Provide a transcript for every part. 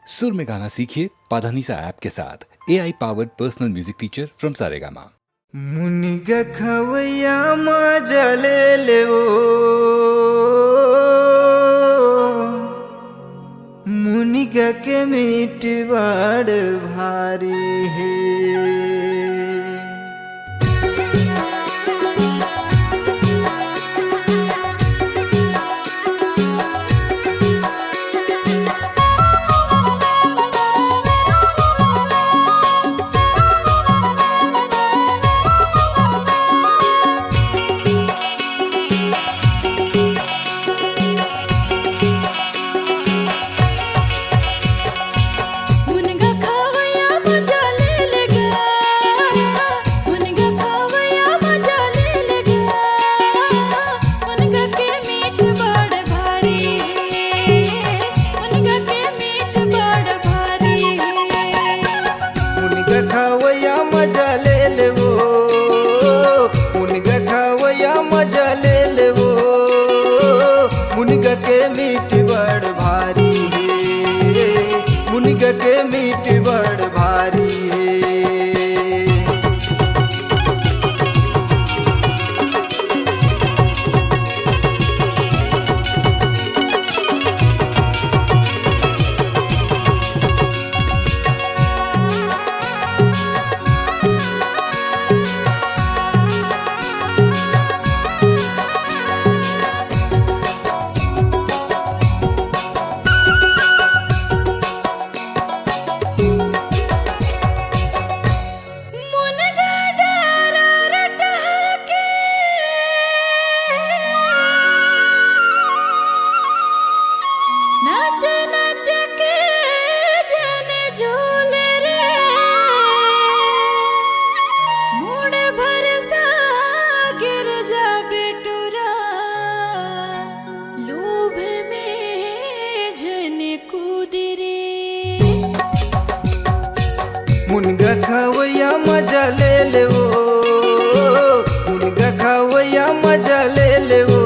सुर में गाना सीखिए पाधानीसा ऐप के साथ। AI powered personal music teacher from Saregama. मुनिग खवैया मजले लेवो, मुनिग के मीठ बड़ भारी है। मुनिग के मीठ बड़ भारी है, मुनिग के मीठ बड़ भारी है। मुनिग खवैया मजा ले लेवो, मुनिग खवैया मजा ले लेवो,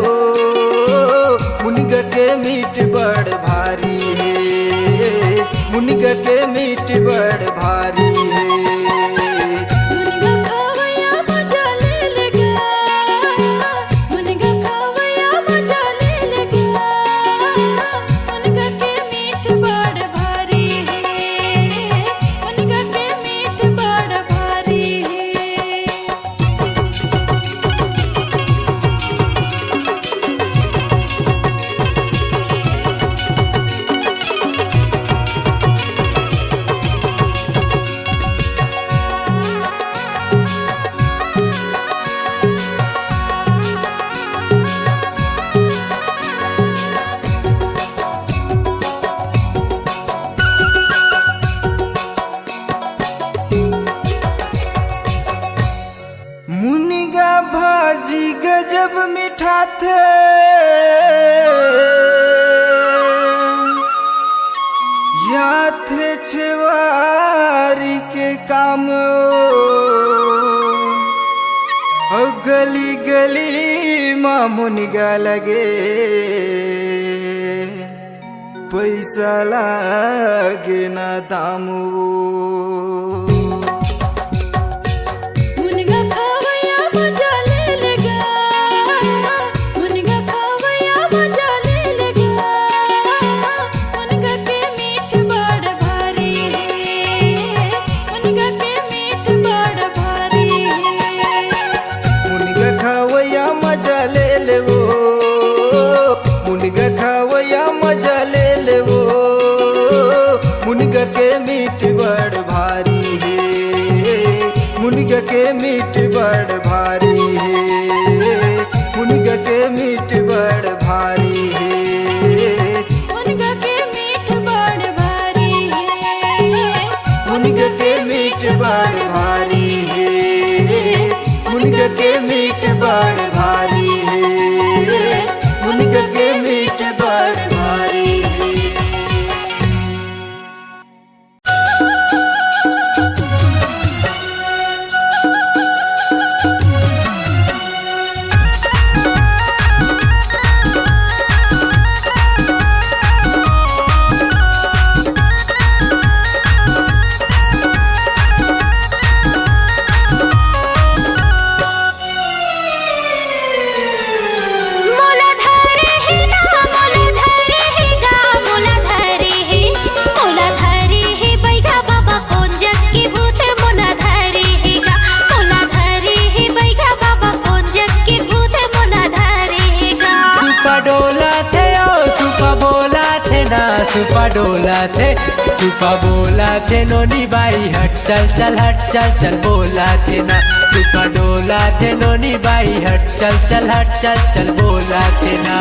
मुनिग के मीठ बड़ भारी है, मुनिग के मीठ बड़ भारी है। मुनिगा भाजी गजब मीठा थे, या थे छेवारी के काम, और गली गली माँ मुनिगा लगे, पैसा लागे ना दामो। मुनिग खवैया मजा ले लेवो, मुनिग के मीठ बड़ भारी है, मुनिग के मीठ बड़ भारी है, मुनिग के मीठ बड़ भारी है, मुनिग के मीठ बड़ भारी है, मुनिग के मीठ बड़ भारी है, मुनिग के मीठ बड़ भारी है, मुनिग के मीठ बड़ भारी है। सुपा डोला थे सुपा बोला थे नोनी बाई हट चल चल हट चल चल बोला थे ना सुपा डोला थे नोनी बाई हट चल चल हट चल चल बोला थे ना।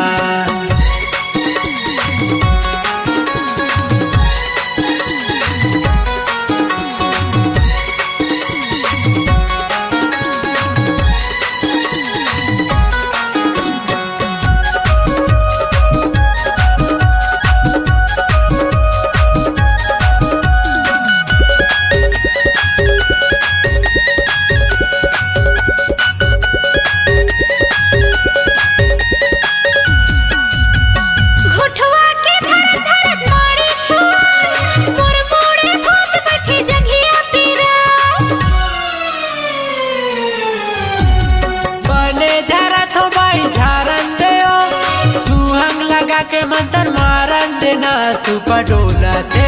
के मंतर मारन देना सुपा डोला थे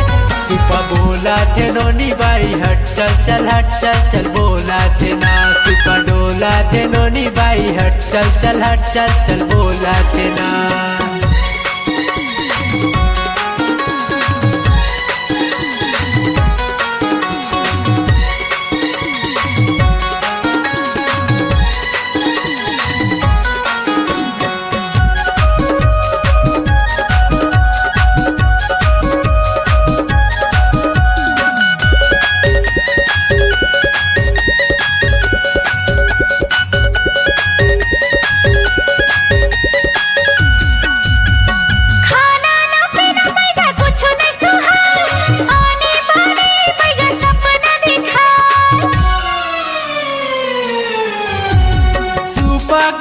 सुपा बोला थे नोनी बाई हट चल चल हट चल चल बोला थे ना सुपा डोला थे नोनी बाई हट चल चल हट चल चल बोला थे ना।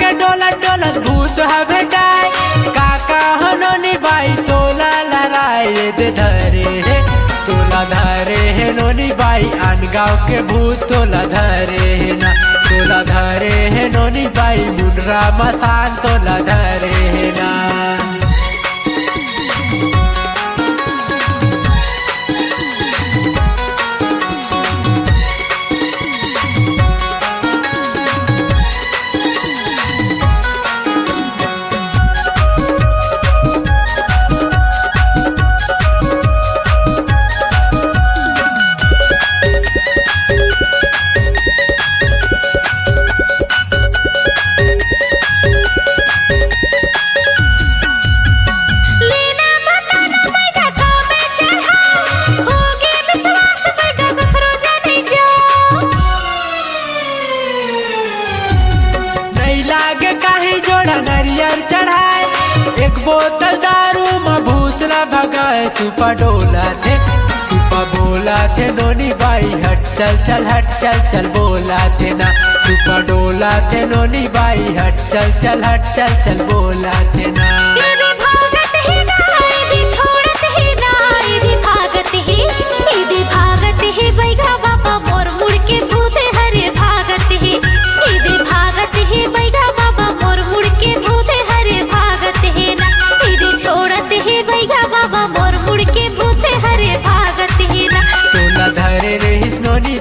के डोलत डोलत भूत है बेटाय काका हनोनी बाई तोला लड़ाई दे धरे है तोला धरे है नोनी बाई आन गाँव के भूत तोला धरे है ना तोला धरे है नोनी बाई मुंडरा मसान तोला धरे है ना। नरियर चढ़ाए एक बोतल दारू में भूसला भगाए सुपा डोला थे सुपा बोला थे नोनी बाई हट चल चल हट चल चल बोला थे ना सुपा डोला थे नोनी बाई हट चल चल हट चल चल बोला थे ना।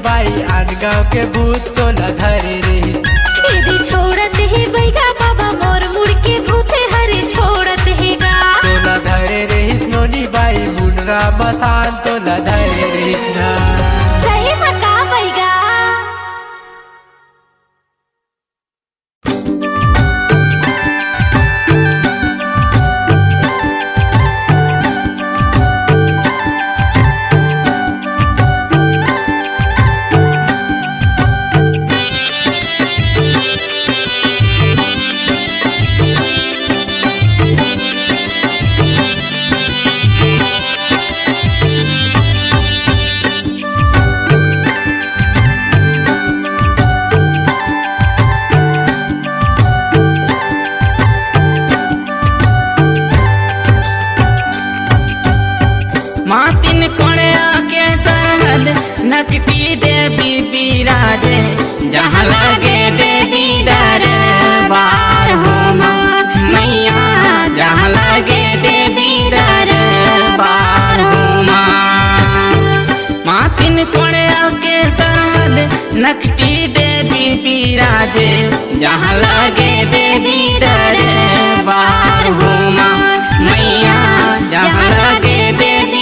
बाई आन गाँव के भूत तोला धरे रही यदि छोड़त ही बैगा बाबा मोर मुड़ के भूते हरे छोड़त ही गा तोला धरे रही नोनी बाई मुंडरा मसान तोला धरे रही ना सही मका बैगा। मातिन कोड़िया के सरहद नकटी देवी बिराजे जहाँ लगे देवी दरबार हो मैया जहाँ लगे देवी दरबार हो मातिन कोड़िया के सरहद नकटी देवी बिराजे जहाँ लगे देवी दरबार हो मैया जहाँ लगे देवी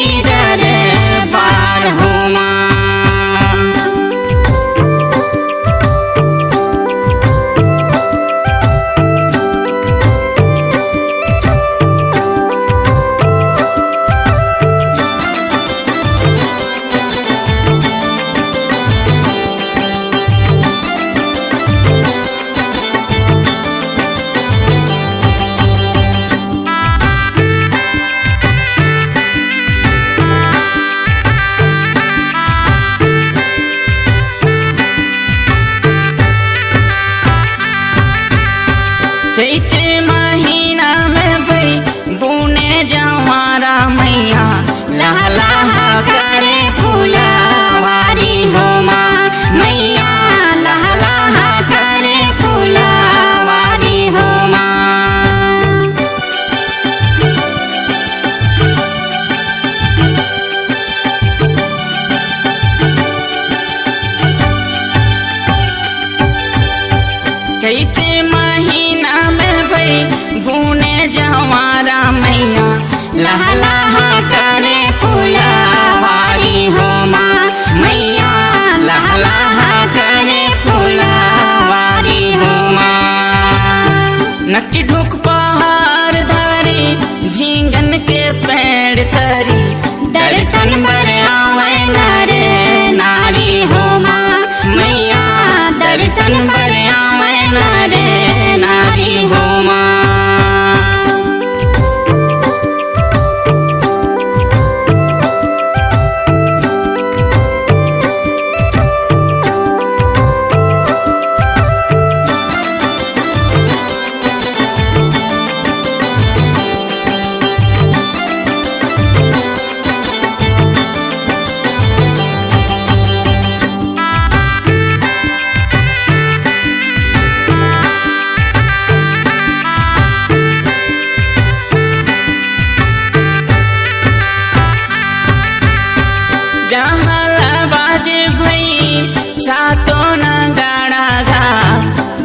चैत महीना में भई बुने जवारा मैया लहा लहा करे फुलवारी हो माँ मैया लहा लहा करे फुलवारी हो माँ। नक्की ढुक पहाड़ धारी झींगन के पेड़ तरी दर्शन बर आवे नारे नारी हो माँ मैया दर्शन बर आवे नारे नारी हो माँ।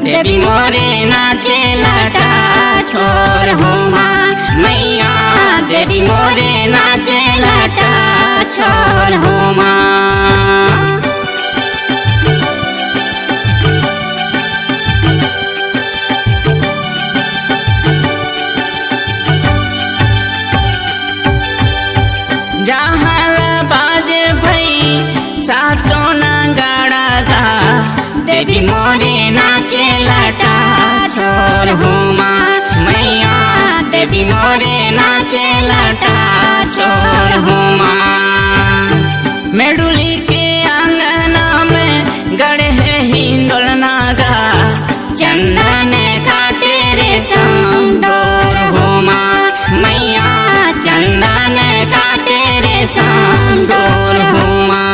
देवी मोरे नाचे लाटा छोर हो माँ मैया देवी मोरे नाचे लाटा छोर हो माँ। जहाँ बाजे भई सातों नगाड़ा गा देवी मोरे नाचे लाटा छोर हो माँ मैया देवी मोरे नाचे लाटा छोर हो माँ। मेडुली के आंगना में गड़े है हिंडोल नागा चंदन काटे रे संडोर हो माँ मैया चंदन काटे रे संडोर हो माँ।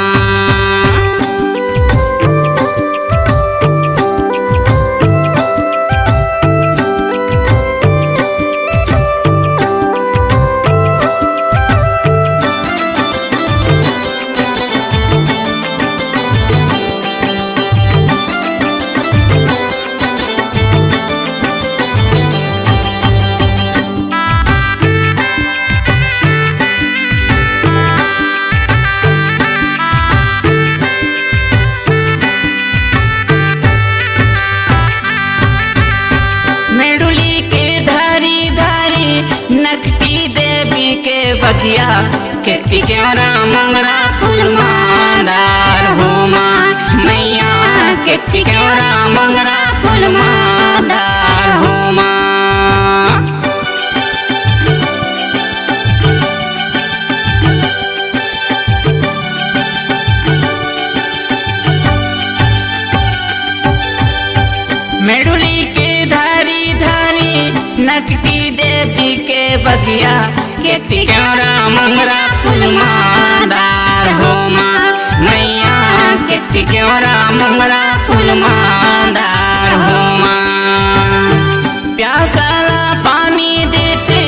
बगिया केती केवरा मंगरा फूल मांदार हो माँ मैया केती केवरा मंगरा फूल मांदार हो माँ। मेडुली के धारी धारी नकटी देवी के बगिया केती केवरा मंगरा फूल मांदार हो माँ मैया केती केवरा मंगरा फूल मांदार हो माँ। प्यासाला पानी देते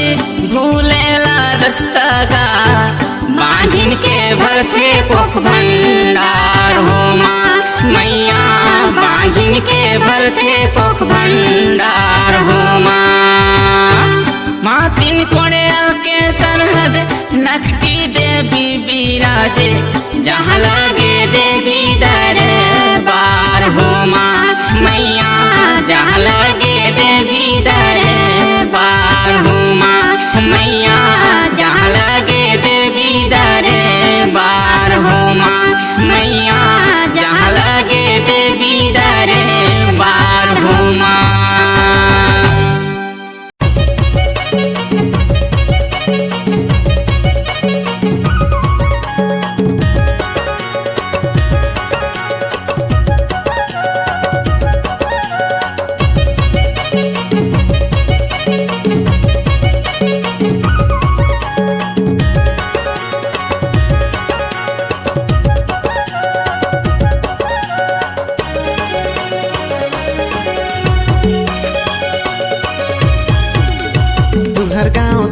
भूलेला रास्ता गा माझिन के भरते कोख भंडार हो माँ मैया माझिन के भरते कोख भंडार हो माँ। मातिन कोड़िया के सरहद नकटी देवी बिराजे जहाँ लागे देवी दरबार हो माँ मैया जहाँ लागे देवी दरबार हो माँ मैया जहाँ लागे देवी दरबार हो माँ मैया जहाँ लागे देवी दरबार हो माँ।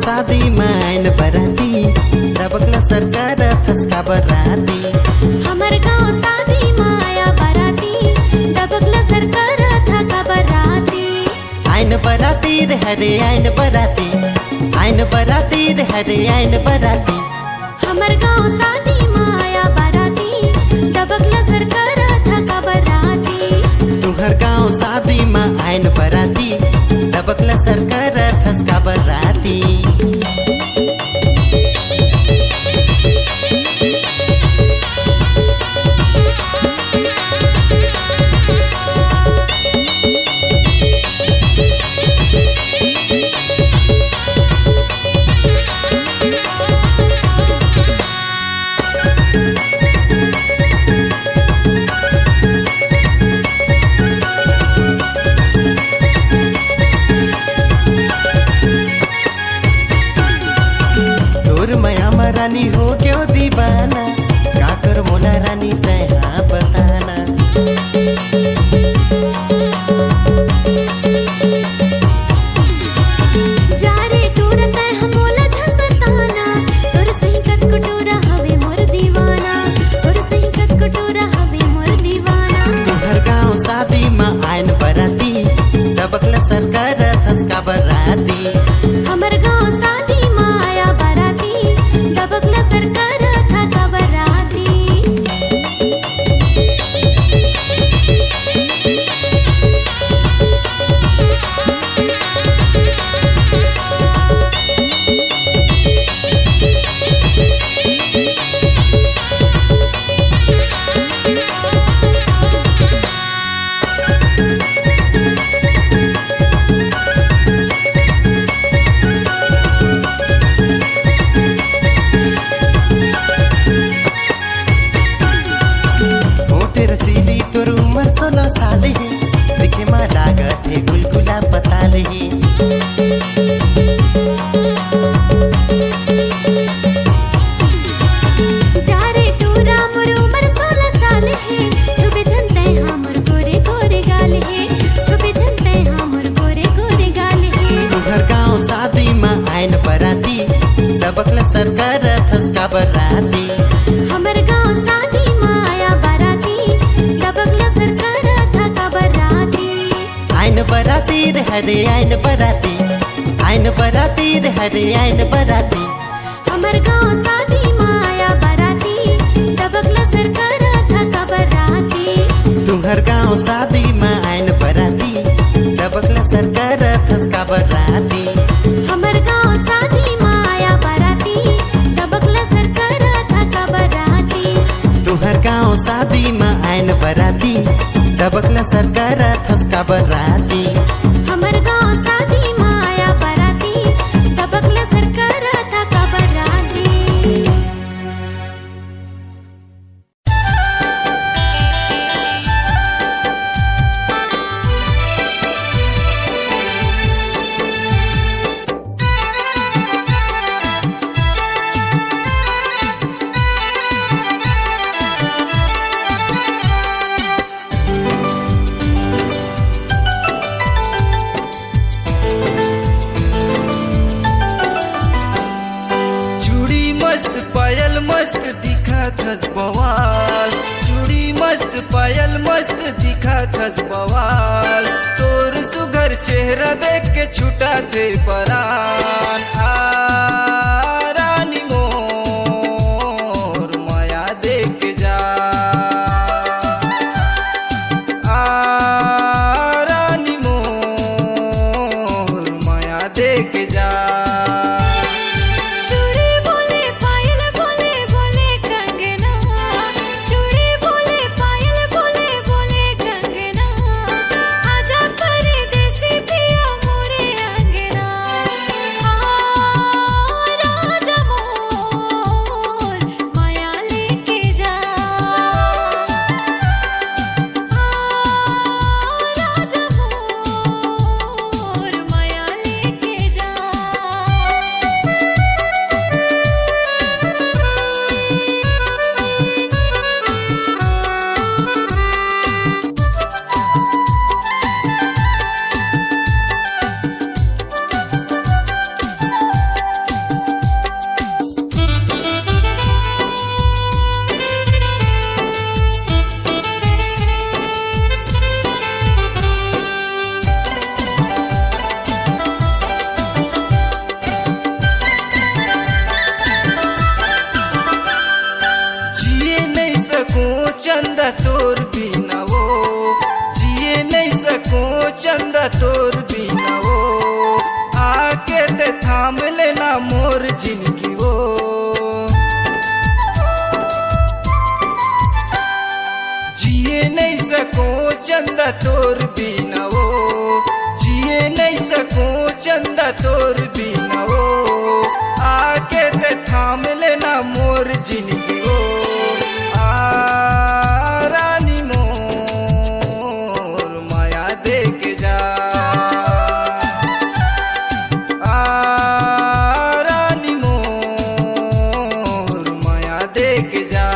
शादी माइन बराती दबकला सरकार फसका बराती हमर गाँव शादी माया बराती दबकला सरकार था का बराती। आइन बराती रे हरे आइन बराती, आइन बराती रे हरे आइन बराती। हमर गाँव शादी माया बाराती, दबकला सरकार था का बराती। तुहर गाँव शादी माँ आइन बराती, दबकला सरकार ठसका बराती। रानी हो क्यों दीवाना, का कर मोला रानी तैहा बताना। जा रे टूर तैहा मोला झसताना, तोर सही कटकुटूरा हवे मोर दीवाना, तोर सही कटकुटूरा हवे मोर दीवाना। तुहर गाँव शादी माँ आइन बराती, दबकला सरकार ठसका बराती। हमर गाँव शादी माया बाराती, दबकला सरकार था का बराती। रसीली तोर उम्र 16 साल है, दिखे माँ लागत है गुलगुला पताल है। जा रे टूरा मोर उम्र 16 साल है, छुपे झनते हमर गोरे गोरे गाल है, छुपे झनते हमर गोरे गोरे गाल है। तुहर गाँव शादी माँ आइन बराती, दबकला सरकार ठसका बराती। हमर गाँव शादी माया बाराती, दबकला सरकार था का बराती। आइन बराती रे हरे आइन बराती, आइन बराती रे हरे आइन बराती। हमर गाँव शादी माया बाराती, दबकला सरकार था का बराती। तुहर गाँव शादी माँ आइन बराती, दबकला सरकार ठसका बराती। हमर गाँव शादी माया बाराती, दबकला सरकार था का बराती। तुहर गाँव शादी माँ आइन बराती, दबकला सरकार ठसका बराती। हमर गाँव शादी माया बाराती, दबकला सरकार था का बराती। खस बवाल, चूड़ी मस्त पायल मस्त दिखा खस बवाल। तोर सुघर चेहरा देख के छूटा थे परान। आ रानी मोर माया देख जा, आ रानी मोर माया देख जा। चंदा तोर बिना वो आके ते थाम लेना मोर जिंदगी वो। जिए नहीं सको चंदा तोर बिना वो, जिए नहीं सको चंदा तोर बिना वो आके ते थाम लेना मोर जिंदगी वो। रानी मोर माया दे के जा, रानी मोर माया दे के जा।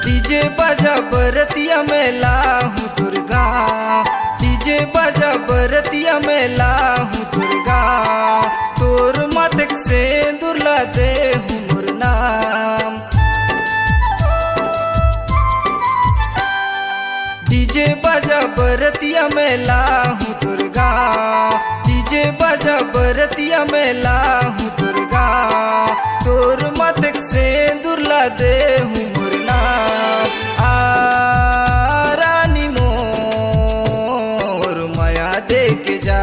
डीजे बजा बरतिया में लाहूं दुर्गा, डीजे बजा बरतिया में लाहूं दुर्गा, तोर मातक से दुर्ला दे हूँ मोर नाम। डीजे बजा बरतिया में लाहूं दुर्गा, डीजे बजा बरतिया में लाहूं दुर्गा, तोर मातक से दुर्ला दे हूँ मोर नाम। रानी मोर माया दे के जा,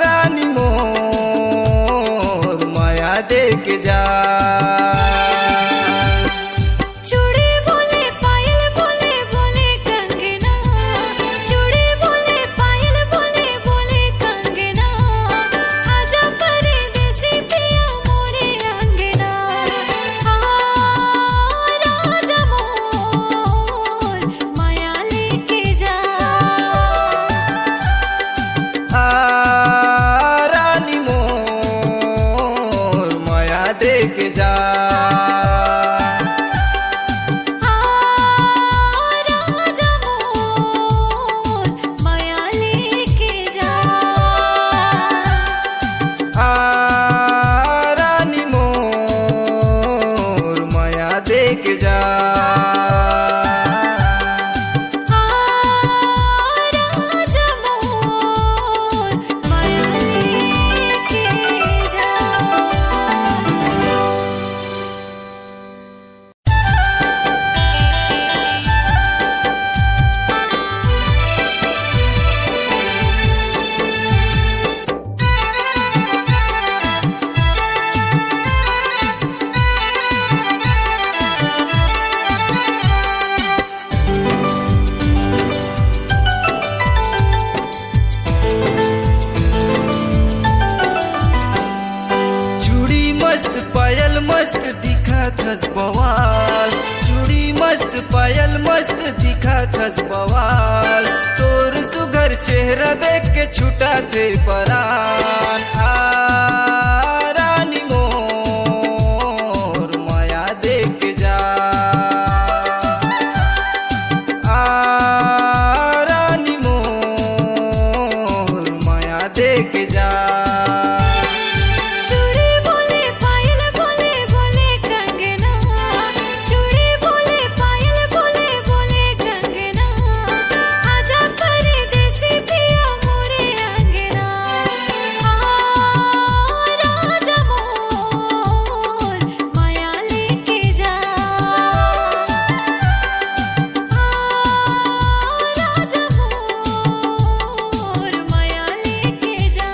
रानी मोर माया दे के जा। चूड़ी बोले पायल बोले बोले कंगना, चूड़ी बोले पायल बोले बोले कंगना, आजा परदेसी पिया मस्त पायल मस्त दिखा थस बवाल, तोर सुघर चेहरा देख के छूटा थे परान। आ रानी मोर माया देख जा, आ रानी मोर माया देख जा। चूड़ी बोले पायल बोले बोले कंगना, चूड़ी बोले पायल बोले बोले कंगना, आजा परदेसी पिया मोरे अंगना। आ राजा मोर माया लेके जा, आ राजा मोर माया लेके जा।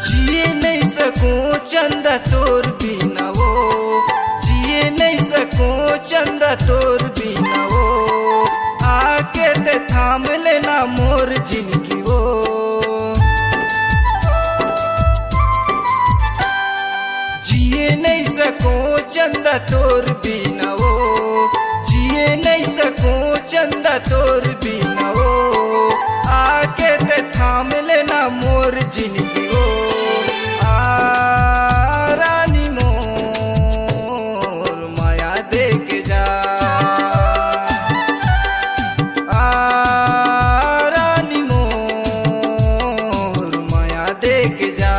जिए नहीं सकूं चंदा तोर बिना वो, जिए नहीं सकूं चंदा तोर बिना वो, आके ते थाम लेना मोर जिंदगी वो। जिए नहीं सकूं चंदा तोर बिना वो, जिए नहीं सकूं चंदा तोर बिना वो, आके ते थाम लेना मोर जिंदगी वो। आ रानी मोर माया देख जा, आ रानी मोर माया देख जा।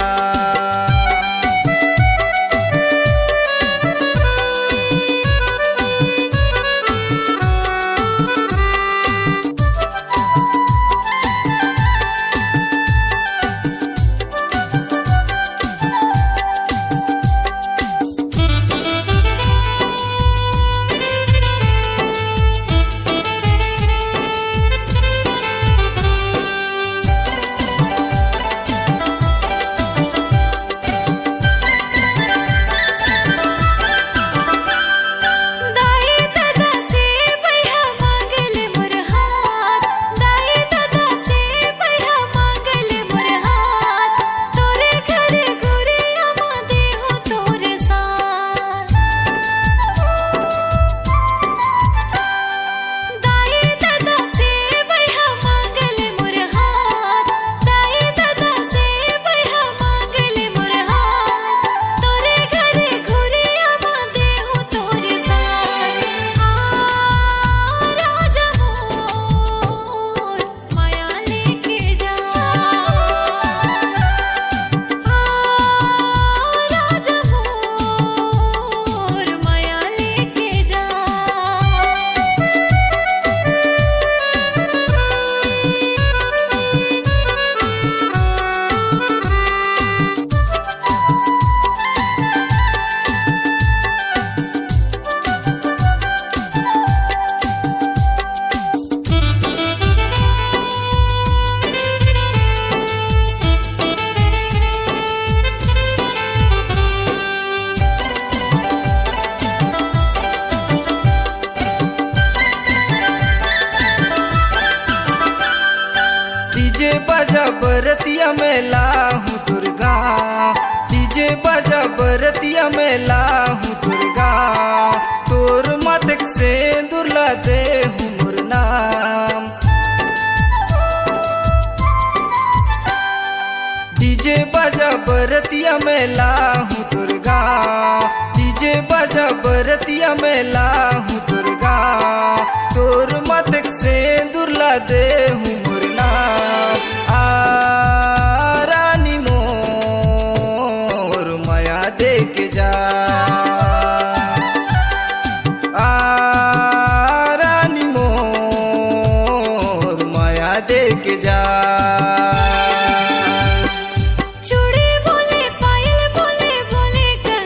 दाई दादा से पैहा मांगले मोर हाथ, दाई दादा से पैहा मांगले मोर हाथ, तोरे घर गोरे अमा देहो तोरे साथ। दाई दादा से पैहा मांगले मोर हाथ, दाई दादा से पैहा मांगले मोर हाथ, तोरे घर गोरे अमा देहो तोरे साथ। आ राजा मोर माया लेके जा, आ राजा मोर माया लेके जा। डीजे बाजा बरतिया में लाहूं दुर्गा, डीजे बाजा बरतिया में लाहूं दुर्गा, तोर मातक से दुर्ला दे हूँ मोर नाम। डीजे बाजा बरतिया में लाहूं दुर्गा, डीजे बाजा बरतिया में लाहूं दुर्गा, तोर मातक से दुर्ला दे हूँ मोर नाम। आ रानी मोर माया देख जा, आ रानी मोर माया देख जा। चूड़ी बोले पायल बोले बोले कंगना,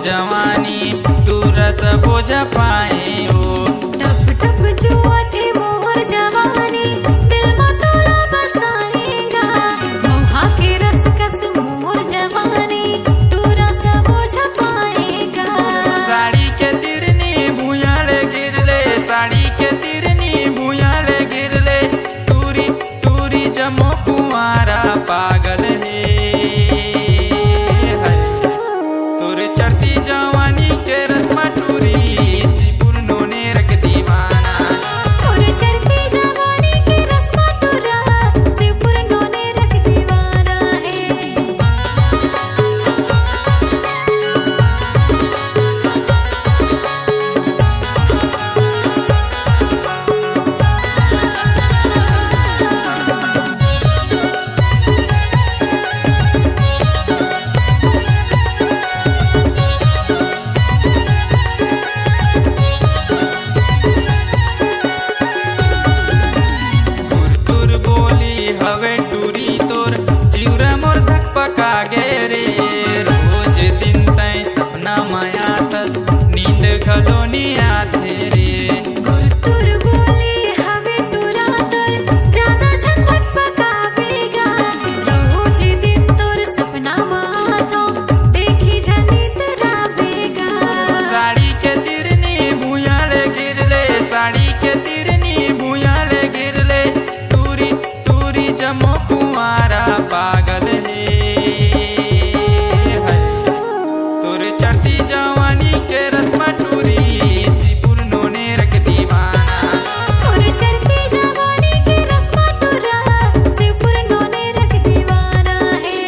जवानी तू रस बोझ पाए हो। टप टप जुआ थे मोर जवानी दिल में तोला बसाएगा मोहा के रस कस मोर जवानी तू रस बोझ पाएगा। साड़ी के तिरनी भूयाले गिरले, साड़ी के तिरनी भूयाले गिरले, टूरी टूरी जमो कुंवारा पागल है। तोरे चढ़ती जवानी के रस्मा टूरी सिपुर नोने रख दीवाना। तोरे चढ़ती जवानी के रस्मा टूरा सिपुर नोने रख दीवाना है। तुर बोली हवे टूरी तोर चिउरा मोर धक पका गे रे। रोज दिन तय सपना माया तस नींद घलो नी आथे रे। तुर बोली हवे टूरा तोर ज्यादा झंझट पकावेगा रोज दिन तोर सपना माथो देखी जनी तरावेगा। साड़ी के तिरनी भूयाले गिरले, साड़ी के तिरनी भूयाले गिरले, टूरी टूरी जमो कुंवारा पागल है। तोरे चढ़ती जवानी के रस्मा टूरी सिपुर नोने रख दीवाना। तोरे चढ़ती जवानी के रस्मा टूरा सिपुर नोने रख दीवाना है।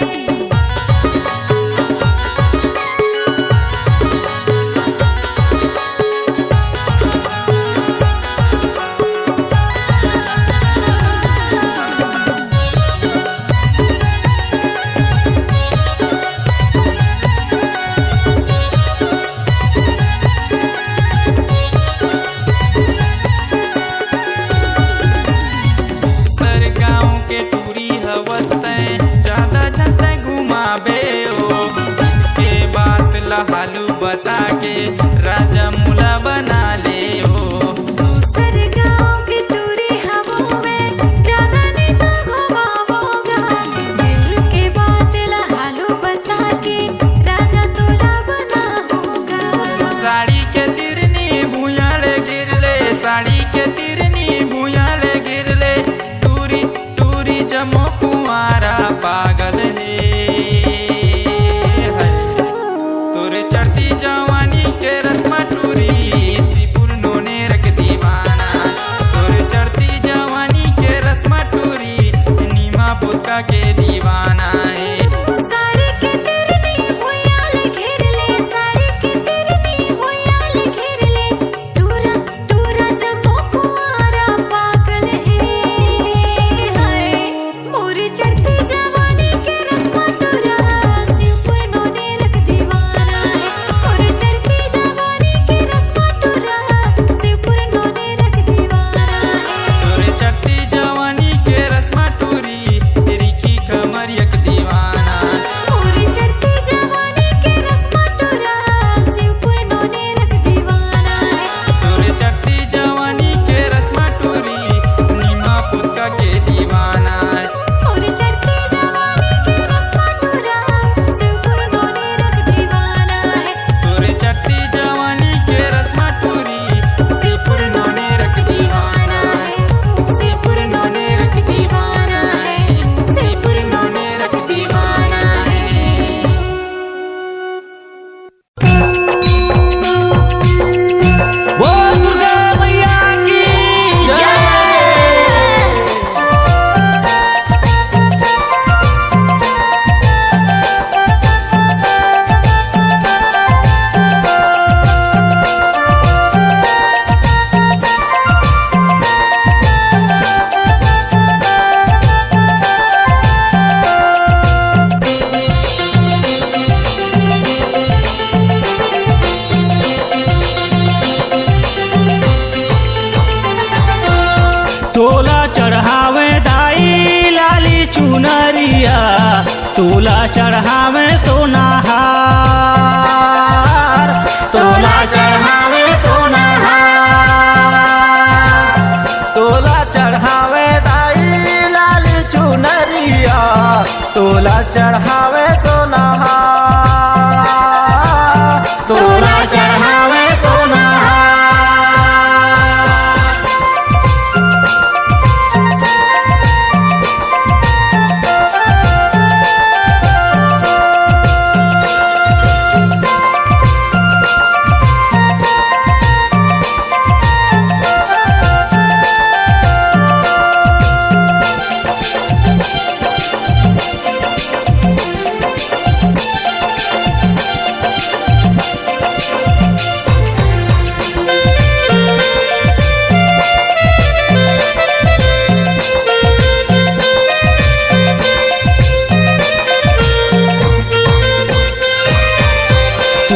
सर गाँव के टूरी हवस्ते ज्यादा झंडा घुमाबे ओ। के बात लहालू बता के राजा मुला बना ले हो। दूसर गाँव की टूरी हवों में ज्यादा नेता घुमावोगा दिल के बात लहालू बता के राजा तोला बना होगा। साड़ी के तिरनी भूयाले गिरले, साड़ी के तिरनी भूयाले गिरले, टूरी टूरी जमो कुंवारा पागल है। तोरे चढ़ती जवानी के रस्मा टूरी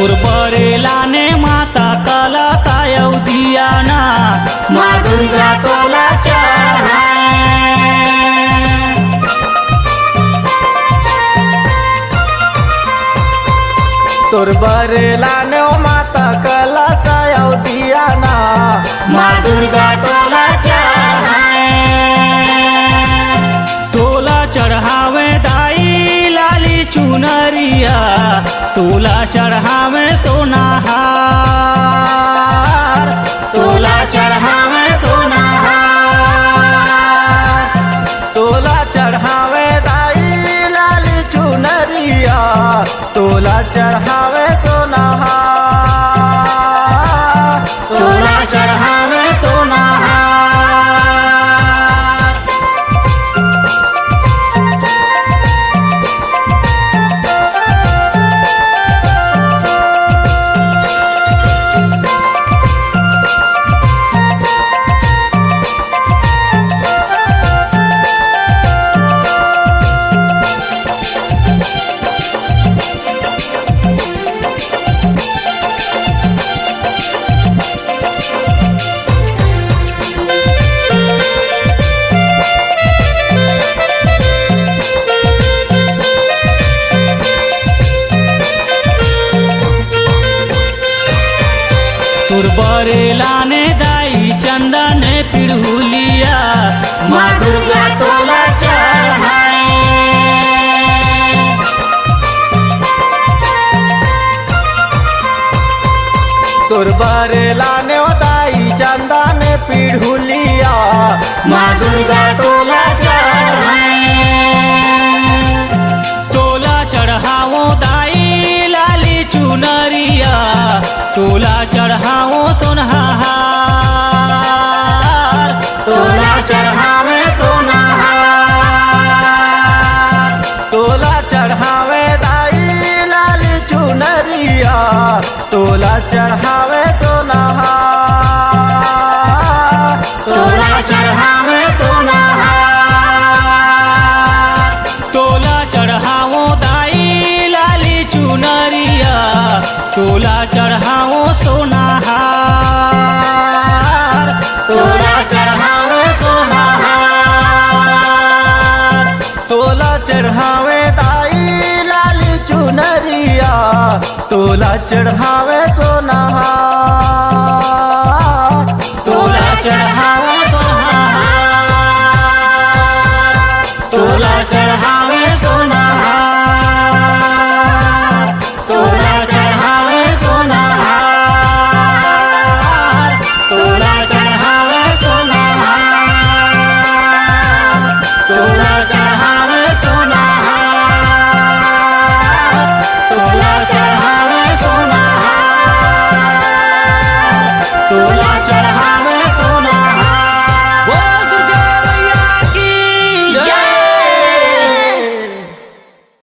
तोर बरेला ने माता कला सायौ दियाना माँ दुर्गा तोला चढ़ाए तोर बरेला ने माता कला सायौ दियाना माँ दुर्गा तोला चढ़ाए तोला चढ़ावे दाई लाली चुनरिया तोला चढ़ावे सोनाहार तोला चढ़ावे सोनाहार तोला चढ़ावे दाई लाली चुनरिया तोला चढ़ावे सोनाहार तोला चढ़ावे सोनाहार तोर बरेला ने दाई चंदन पिढ़ुलिया माँ दुर्गा तोला चढ़ाए तोर बरेला ने दाई चंदन पिढ़ुलिया माँ दुर्गा तोला चढ़ाए तोला चढ़ाओ दाई लाली चुनरिया तोला चढ़ाओ सोनहार तोला चढ़ावे सोनहार तोला चढ़ावे दाई लाली चुनरिया तोला चढ़ावे सोनहार तोला चढ़ावे सोनहार तोला चढ़ाओ दाई लाली चुनरिया तोला चढ़ाओ सोनाहार तोला चढ़ावे सोनाहार तोला चढ़ावे दाई लाली चुनरिया तोला चढ़ावे सोनाहार